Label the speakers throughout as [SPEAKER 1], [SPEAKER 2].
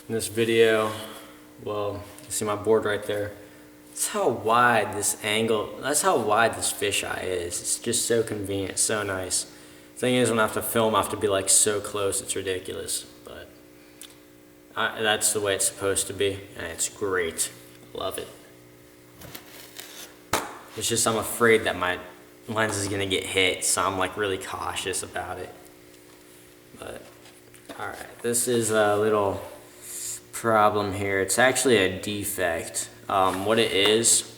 [SPEAKER 1] in this video, well, you see my board right there. That's how wide this fisheye is. It's just so convenient, so nice. Thing is, when I have to film, I have to be like so close, it's ridiculous. But that's the way it's supposed to be, and it's great. Love it. It's just I'm afraid that my lens is gonna get hit, so I'm like really cautious about it. But alright, this is a little problem here. It's actually a defect. What it is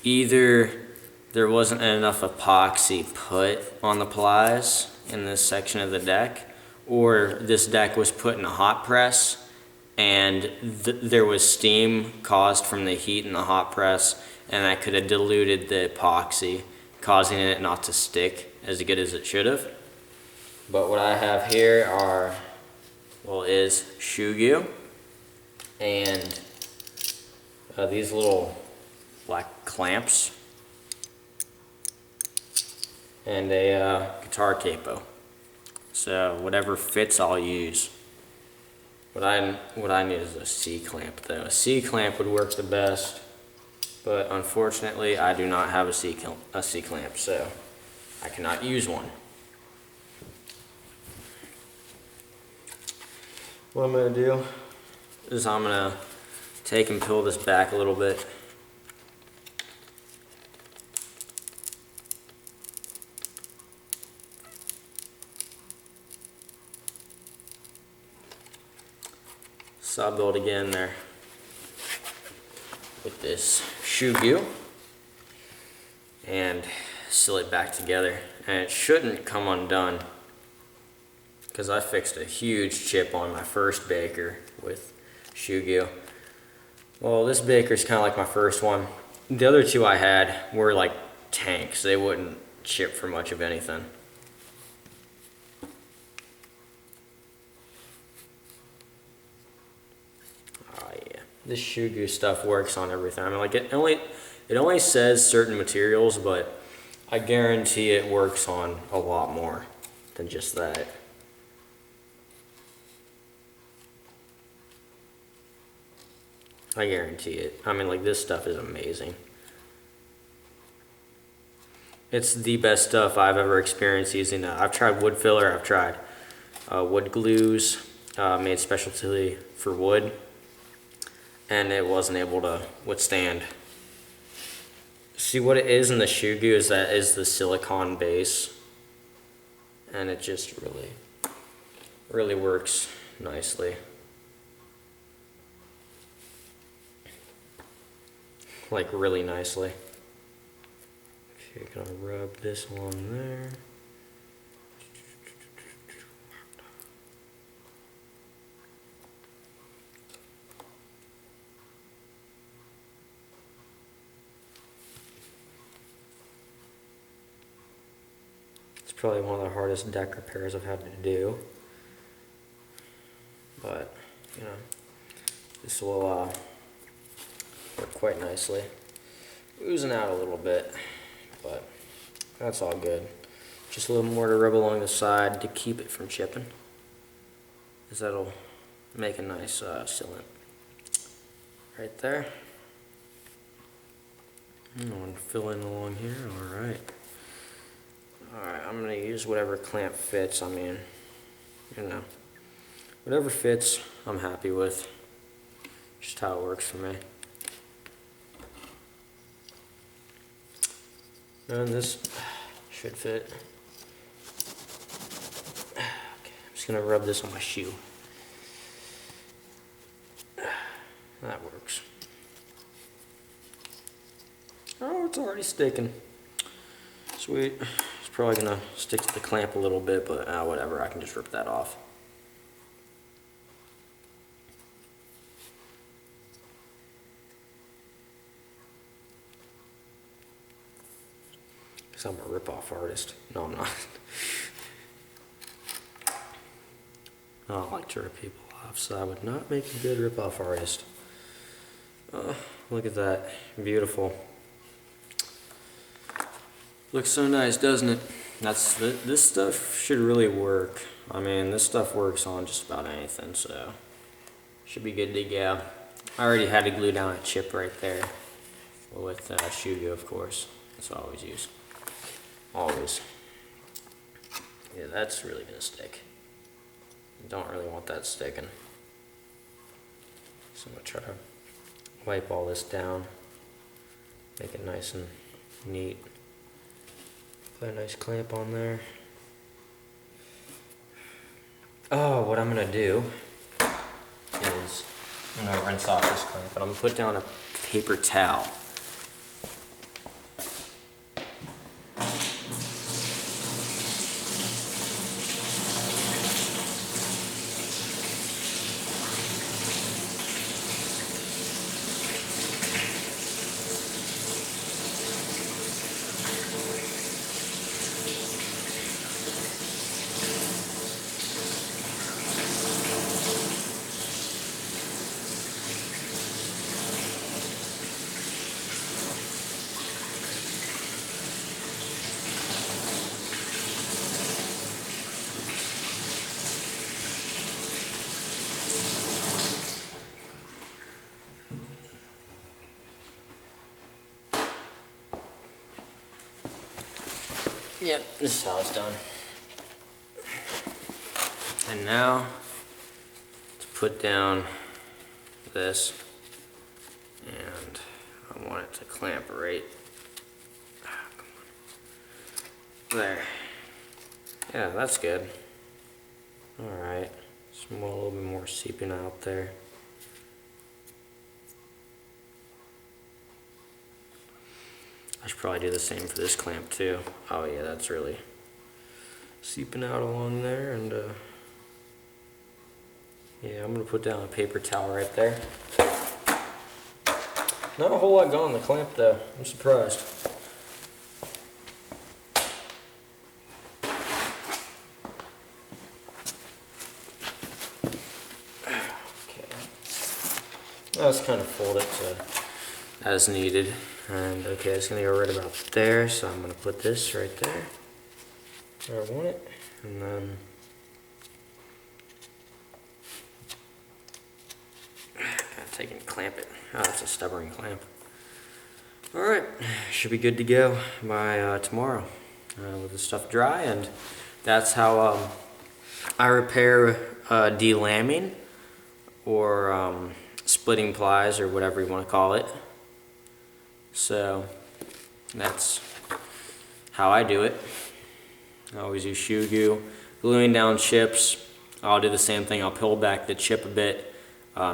[SPEAKER 1] either there wasn't enough epoxy put on the plies in this section of the deck, or this deck was put in a hot press and there was steam caused from the heat in the hot press, and that could have diluted the epoxy, causing it not to stick as good as it should have. But what I have here is shoe glue and these little black clamps and a guitar capo. So whatever fits, I'll use. What I need is a C-clamp though. A C-clamp would work the best, but unfortunately I do not have a C-clamp, so I cannot use one. What I'm going to do is I'm going to take and peel this back a little bit. Saw build again there with this shoe glue and seal it back together, and it shouldn't come undone because I fixed a huge chip on my first baker with shoe glue. Well, this baker's kind of like my first one. The other two I had were like tanks. They wouldn't chip for much of anything. Oh yeah, this shoe glue stuff works on everything. I mean, like it only says certain materials, but I guarantee it works on a lot more than just that. I guarantee it. I mean, like, this stuff is amazing. It's the best stuff I've ever experienced using. I've tried wood filler, I've tried wood glues, made specialty for wood, and it wasn't able to withstand. See, what it is in the shoe glue is the silicone base, and it just really works nicely. Like really nicely. Okay, gonna rub this on there. It's probably one of the hardest deck repairs I've had to do, but you know, this will work quite nicely. Oozing out a little bit, but that's all good. Just a little more to rub along the side to keep it from chipping, because that'll make a nice sealant right there. I'm going to fill in along here. Alright, I'm going to use whatever clamp fits. I mean, you know, whatever fits I'm happy with. Just how it works for me. And this should fit. Okay, I'm just gonna rub this on my shoe. That works. Oh, it's already sticking. Sweet. It's probably gonna stick to the clamp a little bit, but whatever, I can just rip that off. I'm a rip-off artist. No, I'm not. I don't like to rip people off, so I would not make a good rip-off artist. Look at that. Beautiful. Looks so nice, doesn't it? This stuff should really work. I mean, this stuff works on just about anything, so should be good to go. I already had to glue down a chip right there with shoe glue, of course. That's what I always use. Always. Yeah, that's really gonna stick. Don't really want that sticking. So I'm gonna try to wipe all this down, make it nice and neat. Put a nice clamp on there. Oh, what I'm gonna do is I'm gonna rinse off this clamp, and I'm gonna put down a paper towel. Yep, this is how it's done. And now, to put down this, and I want it to clamp right there. Yeah, that's good. Alright, just a little bit more seeping out there. I should probably do the same for this clamp too. Oh yeah, that's really seeping out along there, and yeah, I'm gonna put down a paper towel right there. Not a whole lot gone on the clamp though, I'm surprised. Okay. I'll just kind of fold it as needed. And okay, it's gonna go right about there, so I'm gonna put this right there where I want it, and then gotta take and clamp it. Oh, that's a stubborn clamp. Alright, should be good to go by tomorrow with the stuff dry, and that's how I repair delambing or splitting plies, or whatever you want to call it. So that's how I do it. I always use shoe glue, gluing down chips. I'll do the same thing. I'll peel back the chip a bit,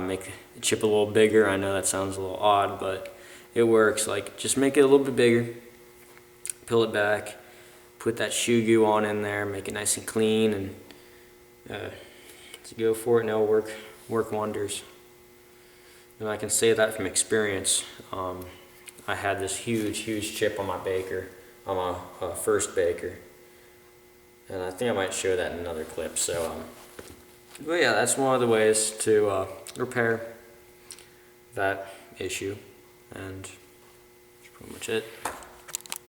[SPEAKER 1] make the chip a little bigger. I know that sounds a little odd, but it works. Like, just make it a little bit bigger, peel it back, put that shoe glue on in there, make it nice and clean, and to go for it, and it'll work wonders. And I can say that from experience. I had this huge chip on my baker, on my first baker, and I think I might show that in another clip. So, but yeah, that's one of the ways to repair that issue, and that's pretty much it.